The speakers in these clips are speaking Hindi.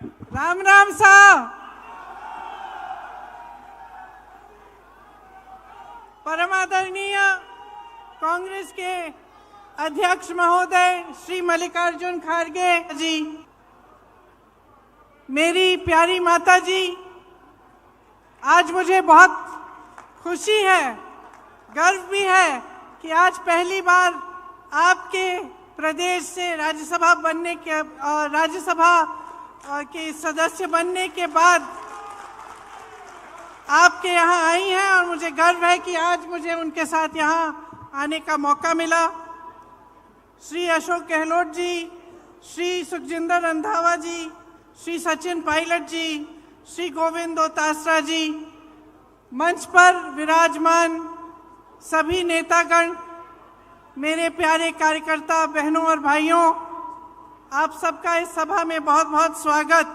राम राम साहब। परम आदरणीय कांग्रेस के अध्यक्ष महोदय श्री मल्लिकार्जुन खड़गे जी, मेरी प्यारी माता जी, आज मुझे बहुत खुशी है, गर्व भी है कि आज पहली बार आपके प्रदेश से राज्यसभा बनने के राज्यसभा के सदस्य बनने के बाद आपके यहाँ आई हैं और मुझे गर्व है कि आज मुझे उनके साथ यहाँ आने का मौका मिला। श्री अशोक गहलोत जी, श्री सुखजिंदर रंधावा जी, श्री सचिन पायलट जी, श्री गोविंद दोतासरा जी, मंच पर विराजमान सभी नेतागण, मेरे प्यारे कार्यकर्ता बहनों और भाइयों, आप सबका इस सभा में बहुत बहुत स्वागत।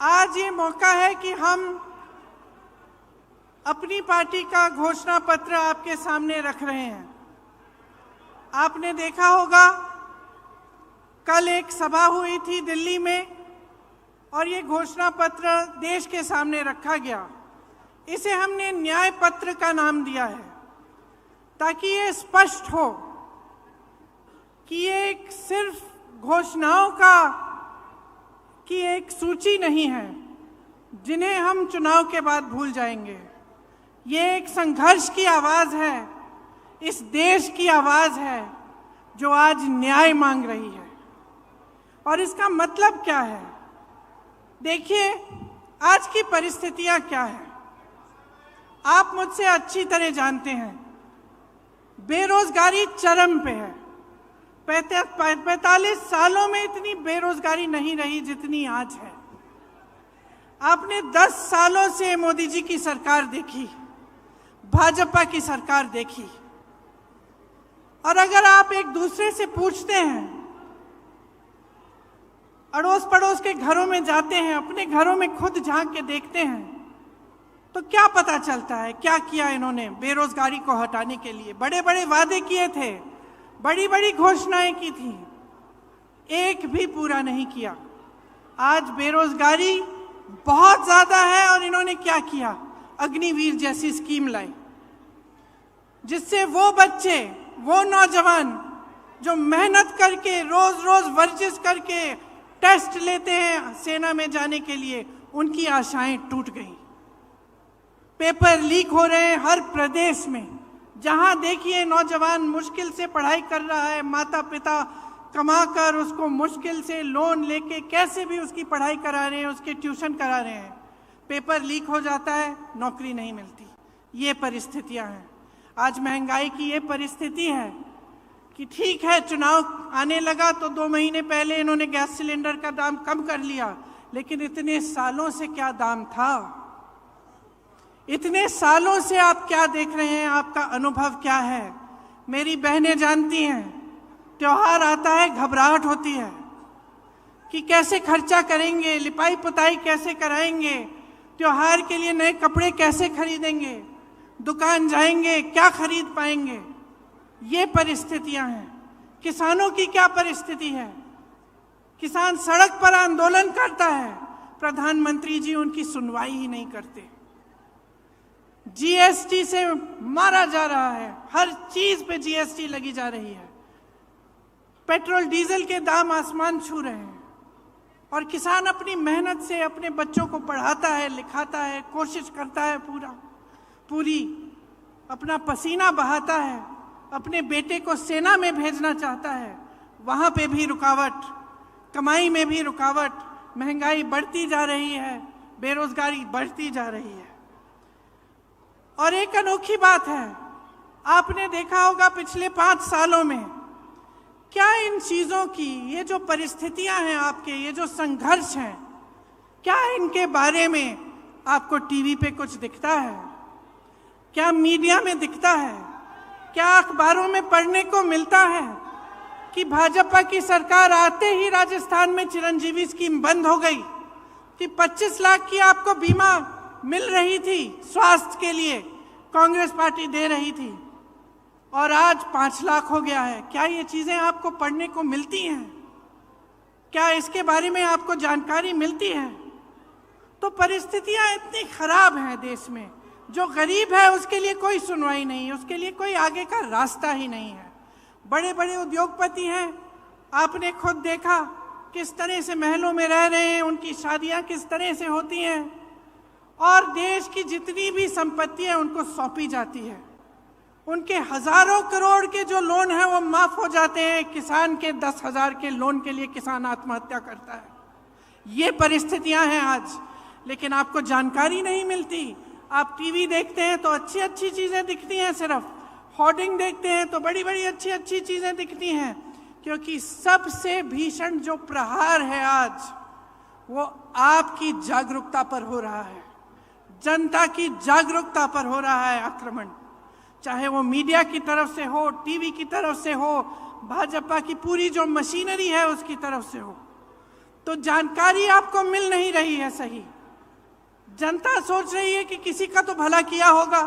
आज ये मौका है कि हम अपनी पार्टी का घोषणा पत्र आपके सामने रख रहे हैं। आपने देखा होगा कल एक सभा हुई थी दिल्ली में और ये घोषणा पत्र देश के सामने रखा गया। इसे हमने न्याय पत्र का नाम दिया है ताकि ये स्पष्ट हो कि ये एक सिर्फ घोषणाओं की एक सूची नहीं है जिन्हें हम चुनाव के बाद भूल जाएंगे। ये एक संघर्ष की आवाज है, इस देश की आवाज है जो आज न्याय मांग रही है। और इसका मतलब क्या है? देखिए, आज की परिस्थितियां क्या है आप मुझसे अच्छी तरह जानते हैं। बेरोजगारी चरम पे है। 45 सालों में इतनी बेरोजगारी नहीं रही जितनी आज है। आपने 10 सालों से मोदी जी की सरकार देखी, भाजपा की सरकार देखी, और अगर आप एक दूसरे से पूछते हैं, अड़ोस पड़ोस के घरों में जाते हैं, अपने घरों में खुद झांक के देखते हैं, तो क्या पता चलता है क्या किया इन्होंने बेरोजगारी को हटाने के लिए? बड़े बड़े वादे किए थे, बड़ी बड़ी घोषणाएं की थी, एक भी पूरा नहीं किया। आज बेरोजगारी बहुत ज्यादा है और इन्होंने क्या किया? अग्निवीर जैसी स्कीम लाई जिससे वो बच्चे, वो नौजवान जो मेहनत करके रोज रोज वर्जिश करके टेस्ट लेते हैं सेना में जाने के लिए, उनकी आशाएं टूट गई। पेपर लीक हो रहे हैं हर प्रदेश में। जहां देखिए नौजवान मुश्किल से पढ़ाई कर रहा है, माता पिता कमाकर उसको मुश्किल से लोन लेके कैसे भी उसकी पढ़ाई करा रहे हैं, उसके ट्यूशन करा रहे हैं, पेपर लीक हो जाता है, नौकरी नहीं मिलती। ये परिस्थितियां हैं। आज महंगाई की ये परिस्थिति है कि ठीक है, चुनाव आने लगा तो 2 महीने पहले इन्होंने गैस सिलेंडर का दाम कम कर लिया, लेकिन इतने सालों से क्या दाम था? इतने सालों से आप क्या देख रहे हैं? आपका अनुभव क्या है? मेरी बहनें जानती हैं, त्योहार आता है घबराहट होती है कि कैसे खर्चा करेंगे, लिपाई पुताई कैसे कराएंगे, त्योहार के लिए नए कपड़े कैसे खरीदेंगे, दुकान जाएंगे क्या खरीद पाएंगे। ये परिस्थितियां हैं। किसानों की क्या परिस्थिति है? किसान सड़क पर आंदोलन करता है, प्रधानमंत्री जी उनकी सुनवाई ही नहीं करते। जीएसटी से मारा जा रहा है, हर चीज पे जीएसटी लगी जा रही है, पेट्रोल डीजल के दाम आसमान छू रहे हैं, और किसान अपनी मेहनत से अपने बच्चों को पढ़ाता है, लिखाता है, कोशिश करता है, पूरी अपना पसीना बहाता है, अपने बेटे को सेना में भेजना चाहता है, वहां पे भी रुकावट, कमाई में भी रुकावट, महंगाई बढ़ती जा रही है, बेरोजगारी बढ़ती जा रही है। और एक अनोखी बात है, आपने देखा होगा पिछले 5 सालों में क्या इन चीजों की, ये जो परिस्थितियां हैं आपके, ये जो संघर्ष हैं, क्या इनके बारे में आपको टीवी पे कुछ दिखता है? क्या मीडिया में दिखता है? क्या अखबारों में पढ़ने को मिलता है कि भाजपा की सरकार आते ही राजस्थान में चिरंजीवी स्कीम बंद हो गई, कि 25 लाख की आपको बीमा मिल रही थी स्वास्थ्य के लिए, कांग्रेस पार्टी दे रही थी, और आज 5 लाख हो गया है? क्या ये चीजें आपको पढ़ने को मिलती हैं? क्या इसके बारे में आपको जानकारी मिलती है? तो परिस्थितियां इतनी खराब हैं देश में, जो गरीब है उसके लिए कोई सुनवाई नहीं, उसके लिए कोई आगे का रास्ता ही नहीं है। बड़े बड़े उद्योगपति हैं, आपने खुद देखा किस तरह से महलों में रह रहे हैं, उनकी शादियां किस तरह से होती हैं, और देश की जितनी भी संपत्ति है उनको सौंपी जाती है। उनके हजारों करोड़ के जो लोन है वो माफ हो जाते हैं। किसान के 10,000 के लोन के लिए किसान आत्महत्या करता है। ये परिस्थितियां हैं आज, लेकिन आपको जानकारी नहीं मिलती। आप टीवी देखते हैं तो अच्छी अच्छी चीजें दिखती हैं, सिर्फ होर्डिंग देखते हैं तो बड़ी बड़ी अच्छी अच्छी चीजें दिखती हैं, क्योंकि सबसे भीषण जो प्रहार है आज वो आपकी जागरूकता पर हो रहा है, जनता की जागरूकता पर हो रहा है आक्रमण। चाहे वो मीडिया की तरफ से हो, टीवी की तरफ से हो, भाजपा की पूरी जो मशीनरी है उसकी तरफ से हो। तो जानकारी आपको मिल नहीं रही है सही। जनता सोच रही है कि किसी का तो भला किया होगा,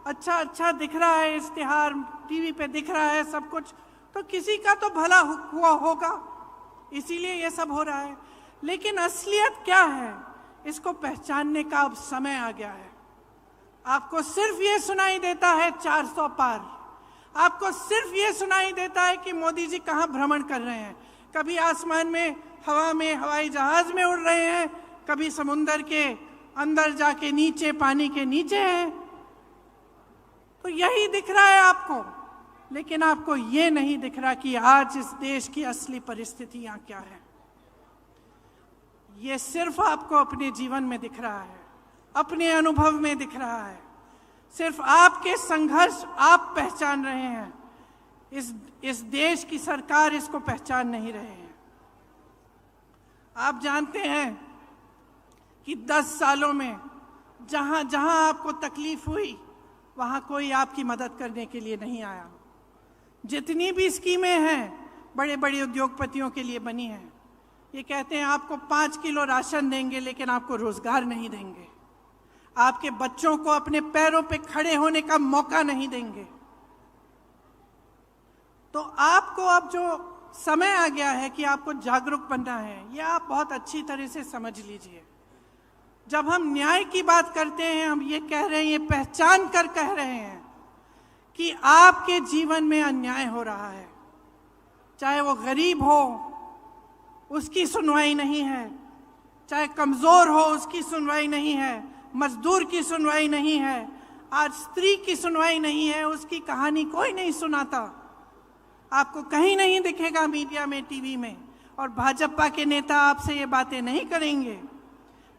अच्छा अच्छा दिख रहा है, इश्तिहार टीवी पे दिख रहा है सब कुछ, तो किसी का तो भला हुआ होगा, इसीलिए ये सब हो रहा है। लेकिन असलियत क्या है, इसको पहचानने का अब समय आ गया है। आपको सिर्फ ये सुनाई देता है 400 पार, आपको सिर्फ ये सुनाई देता है कि मोदी जी कहाँ भ्रमण कर रहे हैं। कभी आसमान में, हवा में, हवाई जहाज में उड़ रहे हैं, कभी समुंदर के अंदर जाके नीचे, पानी के नीचे हैं। तो यही दिख रहा है आपको, लेकिन आपको ये नहीं दिख रहा कि आज इस देश की असली परिस्थितियां क्या है। ये सिर्फ आपको अपने जीवन में दिख रहा है, अपने अनुभव में दिख रहा है। सिर्फ आपके संघर्ष आप पहचान रहे हैं, इस देश की सरकार इसको पहचान नहीं रहे हैं। आप जानते हैं कि 10 सालों में जहां जहां आपको तकलीफ हुई वहां कोई आपकी मदद करने के लिए नहीं आया। जितनी भी स्कीमें हैं बड़े बड़े उद्योगपतियों के लिए बनी हैं, ये कहते हैं आपको 5 किलो राशन देंगे, लेकिन आपको रोजगार नहीं देंगे, आपके बच्चों को अपने पैरों पे खड़े होने का मौका नहीं देंगे। तो आपको अब जो समय आ गया है कि आपको जागरूक बनना है, ये आप बहुत अच्छी तरह से समझ लीजिए। जब हम न्याय की बात करते हैं, हम ये कह रहे हैं, ये पहचान कर कह रहे हैं कि आपके जीवन में अन्याय हो रहा है। चाहे वो गरीब हो, उसकी सुनवाई नहीं है, चाहे कमजोर हो, उसकी सुनवाई नहीं है, मजदूर की सुनवाई नहीं है, आज स्त्री की सुनवाई नहीं है, उसकी कहानी कोई नहीं सुनाता। आपको कहीं नहीं दिखेगा मीडिया में, टीवी में। और भाजपा के नेता आपसे ये बातें नहीं करेंगे।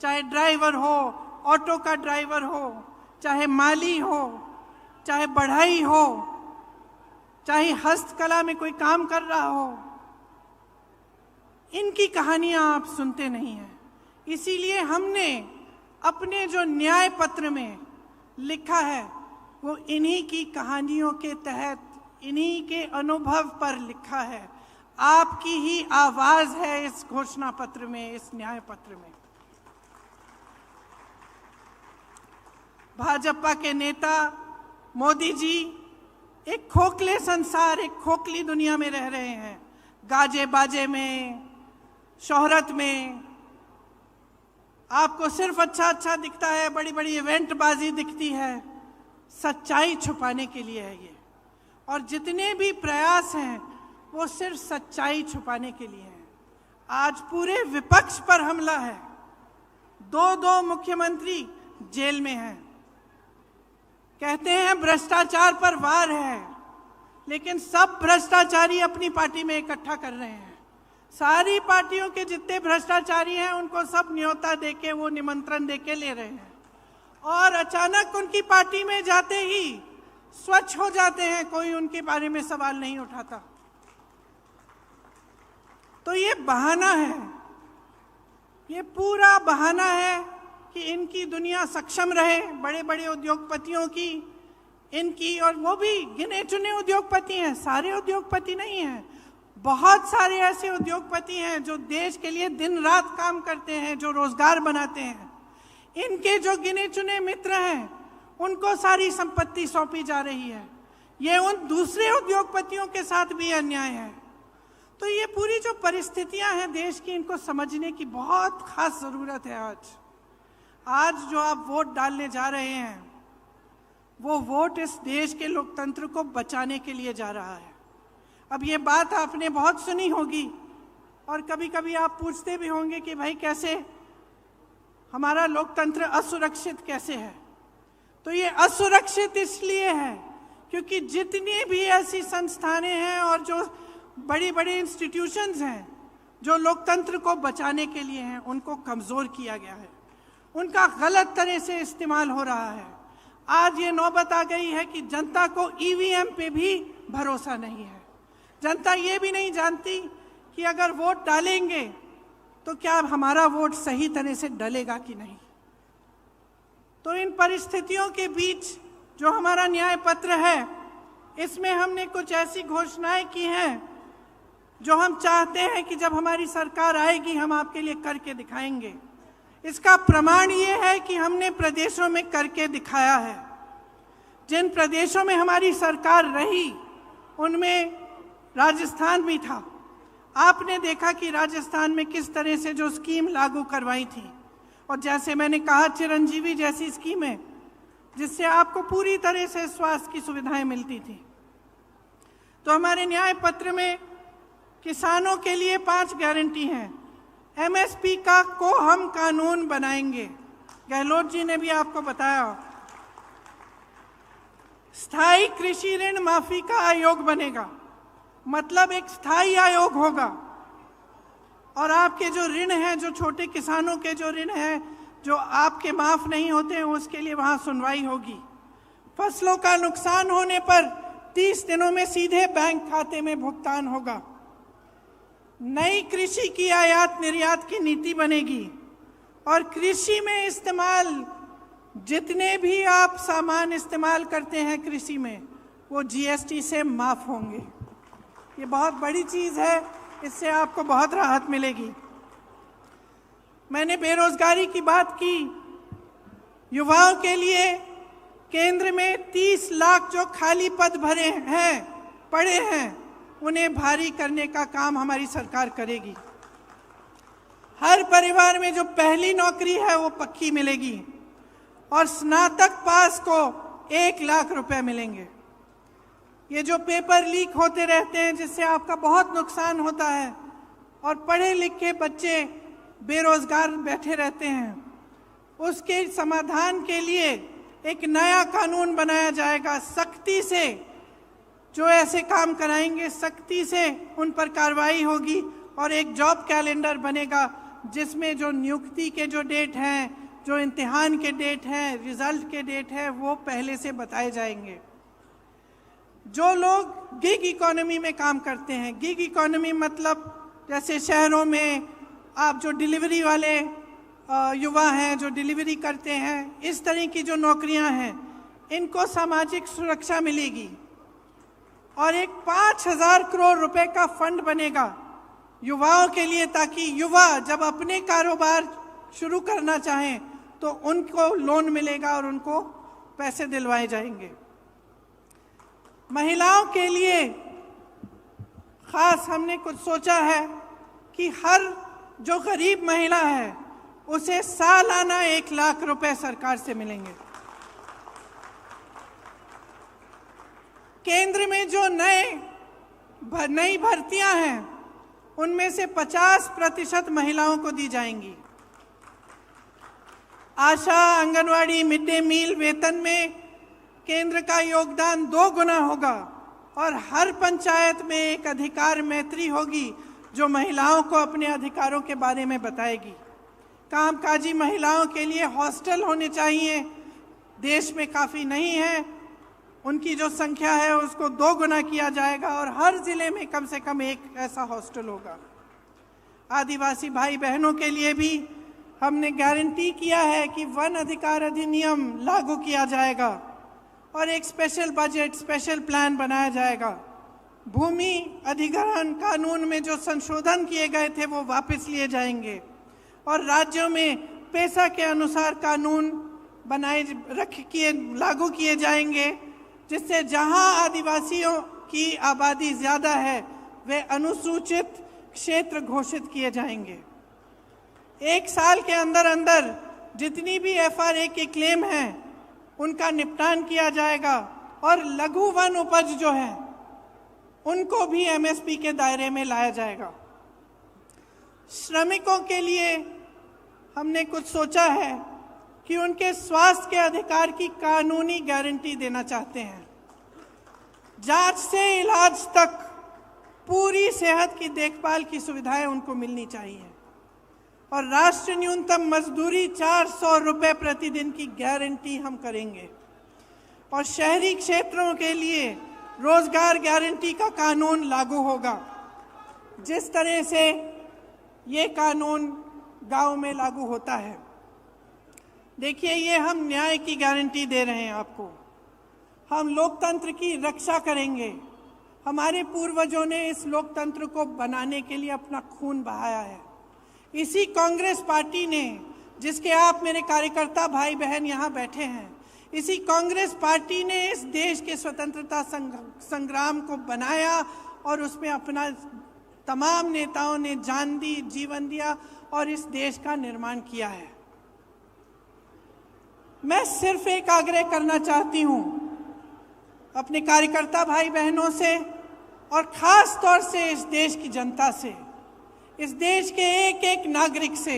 चाहे ड्राइवर हो, ऑटो का ड्राइवर हो, चाहे माली हो, चाहे बढ़ई हो, चाहे हस्तकला में कोई काम कर रहा हो, इनकी कहानियां आप सुनते नहीं हैं। इसीलिए हमने अपने जो न्याय पत्र में लिखा है वो इन्हीं की कहानियों के तहत, इन्हीं के अनुभव पर लिखा है। आपकी ही आवाज है इस घोषणा पत्र में, इस न्याय पत्र में। भाजपा के नेता मोदी जी एक खोखले संसार, एक खोखली दुनिया में रह रहे हैं। गाजे बाजे में, शोहरत में आपको सिर्फ अच्छा अच्छा दिखता है, बड़ी बड़ी इवेंट बाजी दिखती है। सच्चाई छुपाने के लिए है ये, और जितने भी प्रयास हैं वो सिर्फ सच्चाई छुपाने के लिए हैं। आज पूरे विपक्ष पर हमला है, 2 मुख्यमंत्री जेल में हैं। कहते हैं भ्रष्टाचार पर वार है, लेकिन सब भ्रष्टाचारी अपनी पार्टी में इकट्ठा कर रहे हैं। सारी पार्टियों के जितने भ्रष्टाचारी हैं उनको सब न्योता देके, वो निमंत्रण देके ले रहे हैं, और अचानक उनकी पार्टी में जाते ही स्वच्छ हो जाते हैं, कोई उनके बारे में सवाल नहीं उठाता। तो ये बहाना है, ये पूरा बहाना है कि इनकी दुनिया सक्षम रहे, बड़े बड़े उद्योगपतियों की, इनकी, और वो भी गिने चुने उद्योगपति हैं, सारे उद्योगपति नहीं हैं। बहुत सारे ऐसे उद्योगपति हैं जो देश के लिए दिन रात काम करते हैं, जो रोजगार बनाते हैं। इनके जो गिने चुने मित्र हैं उनको सारी संपत्ति सौंपी जा रही है। ये उन दूसरे उद्योगपतियों के साथ भी अन्याय है। तो ये पूरी जो परिस्थितियां हैं देश की, इनको समझने की बहुत खास जरूरत है। आज जो आप वोट डालने जा रहे हैं, वो वोट इस देश के लोकतंत्र को बचाने के लिए जा रहा है। अब ये बात आपने बहुत सुनी होगी और कभी कभी आप पूछते भी होंगे कि भाई कैसे हमारा लोकतंत्र असुरक्षित कैसे है। तो ये असुरक्षित इसलिए है क्योंकि जितनी भी ऐसी संस्थानें हैं और जो बड़ी बड़ी इंस्टीट्यूशंस हैं जो लोकतंत्र को बचाने के लिए हैं, उनको कमज़ोर किया गया है, उनका गलत तरह से इस्तेमाल हो रहा है। आज ये नौबत आ गई है कि जनता को ईवीएम पे भी भरोसा नहीं है। जनता ये भी नहीं जानती कि अगर वोट डालेंगे तो क्या हमारा वोट सही तरह से डलेगा कि नहीं। तो इन परिस्थितियों के बीच जो हमारा न्याय पत्र है, इसमें हमने कुछ ऐसी घोषणाएं की हैं जो हम चाहते हैं कि जब हमारी सरकार आएगी हम आपके लिए करके दिखाएंगे। इसका प्रमाण ये है कि हमने प्रदेशों में करके दिखाया है। जिन प्रदेशों में हमारी सरकार रही उनमें राजस्थान भी था। आपने देखा कि राजस्थान में किस तरह से जो स्कीम लागू करवाई थी, और जैसे मैंने कहा चिरंजीवी जैसी स्कीम है जिससे आपको पूरी तरह से स्वास्थ्य की सुविधाएं मिलती थी। तो हमारे न्याय पत्र में किसानों के लिए 5 गारंटी हैं। एमएसपी का को हम कानून बनाएंगे, गहलोत जी ने भी आपको बताया। स्थायी कृषि ऋण माफी का आयोग बनेगा, मतलब एक स्थायी आयोग होगा और आपके जो ऋण हैं, जो छोटे किसानों के जो ऋण हैं जो आपके माफ नहीं होते हैं, उसके लिए वहां सुनवाई होगी। फसलों का नुकसान होने पर 30 दिनों में सीधे बैंक खाते में भुगतान होगा। नई कृषि की आयात निर्यात की नीति बनेगी और कृषि में इस्तेमाल जितने भी आप सामान इस्तेमाल करते हैं कृषि में, वो जीएसटी से माफ होंगे। ये बहुत बड़ी चीज है, इससे आपको बहुत राहत मिलेगी। मैंने बेरोजगारी की बात की। युवाओं के लिए केंद्र में 30 लाख जो खाली पद भरे हैं, पड़े हैं, उन्हें भारी करने का काम हमारी सरकार करेगी। हर परिवार में जो पहली नौकरी है वो पक्की मिलेगी और स्नातक पास को 1 लाख रुपए मिलेंगे। ये जो पेपर लीक होते रहते हैं जिससे आपका बहुत नुकसान होता है और पढ़े लिखे बच्चे बेरोजगार बैठे रहते हैं, उसके समाधान के लिए एक नया कानून बनाया जाएगा। सख्ती से जो ऐसे काम कराएंगे, सख्ती से उन पर कार्रवाई होगी और एक जॉब कैलेंडर बनेगा जिसमें जो नियुक्ति के जो डेट हैं, जो इम्तिहान के डेट हैं, रिजल्ट के डेट हैं, वो पहले से बताए जाएंगे। जो लोग गिग इकोनॉमी में काम करते हैं, गिग इकोनॉमी मतलब जैसे शहरों में आप जो डिलीवरी वाले युवा हैं जो डिलीवरी करते हैं, इस तरह की जो नौकरियां हैं, इनको सामाजिक सुरक्षा मिलेगी और एक 5,000 करोड़ रुपए का फंड बनेगा युवाओं के लिए, ताकि युवा जब अपने कारोबार शुरू करना चाहें तो उनको लोन मिलेगा और उनको पैसे दिलवाए जाएंगे। महिलाओं के लिए खास हमने कुछ सोचा है कि हर जो गरीब महिला है उसे सालाना 1 लाख रुपए सरकार से मिलेंगे। केंद्र में जो नई भर्तियां हैं उनमें से 50% महिलाओं को दी जाएंगी। आशा, आंगनवाड़ी, मिड डे मील वेतन में केंद्र का योगदान 2 गुना होगा और हर पंचायत में एक अधिकार मैत्री होगी जो महिलाओं को अपने अधिकारों के बारे में बताएगी। कामकाजी महिलाओं के लिए हॉस्टल होने चाहिए, देश में काफ़ी नहीं है, उनकी जो संख्या है उसको 2 गुना किया जाएगा और हर जिले में कम से कम एक ऐसा हॉस्टल होगा। आदिवासी भाई बहनों के लिए भी हमने गारंटी किया है कि वन अधिकार अधिनियम लागू किया जाएगा और एक स्पेशल बजट, स्पेशल प्लान बनाया जाएगा। भूमि अधिग्रहण कानून में जो संशोधन किए गए थे वो वापस लिए जाएंगे और राज्यों में पैसा के अनुसार कानून लागू किए जाएंगे, जिससे जहां आदिवासियों की आबादी ज़्यादा है वे अनुसूचित क्षेत्र घोषित किए जाएंगे। 1 साल के अंदर अंदर जितनी भी FRA के क्लेम हैं उनका निपटान किया जाएगा और लघु वन उपज जो है उनको भी MSP के दायरे में लाया जाएगा। श्रमिकों के लिए हमने कुछ सोचा है कि उनके स्वास्थ्य के अधिकार की कानूनी गारंटी देना चाहते हैं। जांच से इलाज तक पूरी सेहत की देखभाल की सुविधाएं उनको मिलनी चाहिए और राष्ट्रीय न्यूनतम मजदूरी 400 रुपये प्रतिदिन की गारंटी हम करेंगे। और शहरी क्षेत्रों के लिए रोजगार गारंटी का कानून लागू होगा, जिस तरह से ये कानून गांव में लागू होता है। देखिए, ये हम न्याय की गारंटी दे रहे हैं आपको। हम लोकतंत्र की रक्षा करेंगे। हमारे पूर्वजों ने इस लोकतंत्र को बनाने के लिए अपना खून बहाया है। इसी कांग्रेस पार्टी ने, जिसके आप मेरे कार्यकर्ता भाई बहन यहाँ बैठे हैं, इसी कांग्रेस पार्टी ने इस देश के स्वतंत्रता संग्राम को बनाया और उसमें अपना तमाम नेताओं ने जान दी, जीवन दिया और इस देश का निर्माण किया है। मैं सिर्फ एक आग्रह करना चाहती हूं अपने कार्यकर्ता भाई बहनों से और खास तौर से इस देश की जनता से, इस देश के एक एक नागरिक से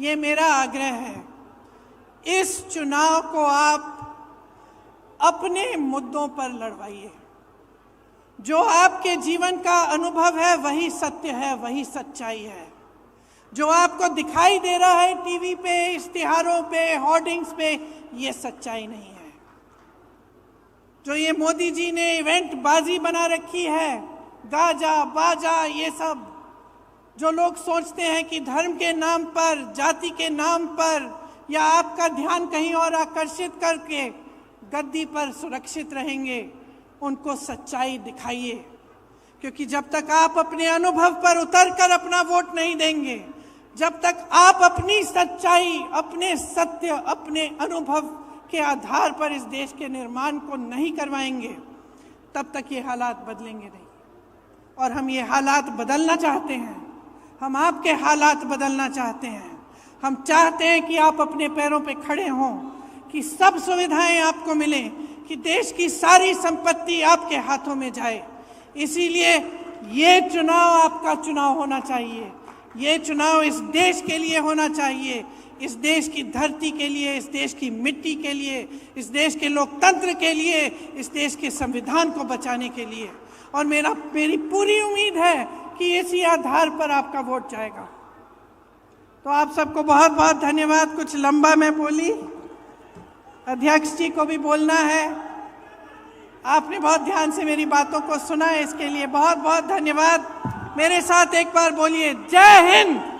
ये मेरा आग्रह है, इस चुनाव को आप अपने मुद्दों पर लड़वाइए। जो आपके जीवन का अनुभव है वही सत्य है, वही सच्चाई है। जो आपको दिखाई दे रहा है टीवी पे, इश्तिहारों पे, होर्डिंग्स पे, ये सच्चाई नहीं है। जो ये मोदी जी ने इवेंट बाजी बना रखी है, गाजा बाजा, ये सब जो लोग सोचते हैं कि धर्म के नाम पर, जाति के नाम पर या आपका ध्यान कहीं और आकर्षित करके गद्दी पर सुरक्षित रहेंगे, उनको सच्चाई दिखाइए। क्योंकि जब तक आप अपने अनुभव पर उतरकर अपना वोट नहीं देंगे, जब तक आप अपनी सच्चाई, अपने सत्य, अपने अनुभव के आधार पर इस देश के निर्माण को नहीं करवाएंगे, तब तक ये हालात बदलेंगे नहीं। और हम ये हालात बदलना चाहते हैं। हम आपके हालात बदलना चाहते हैं। हम चाहते हैं कि आप अपने पैरों पे खड़े हों, कि सब सुविधाएं आपको मिलें, कि देश की सारी संपत्ति आपके हाथों में जाए। इसीलिए ये चुनाव आपका चुनाव होना चाहिए। ये चुनाव इस देश के लिए होना चाहिए, इस देश की धरती के लिए, इस देश की मिट्टी के लिए, इस देश के लोकतंत्र के लिए, इस देश के संविधान को बचाने के लिए। और मेरी पूरी उम्मीद है कि इसी आधार पर आपका वोट जाएगा। तो आप सबको बहुत बहुत धन्यवाद। कुछ लंबा मैं बोली, अध्यक्ष जी को भी बोलना है। आपने बहुत ध्यान से मेरी बातों को सुना है, इसके लिए बहुत बहुत धन्यवाद। मेरे साथ एक बार बोलिए, जय हिंद।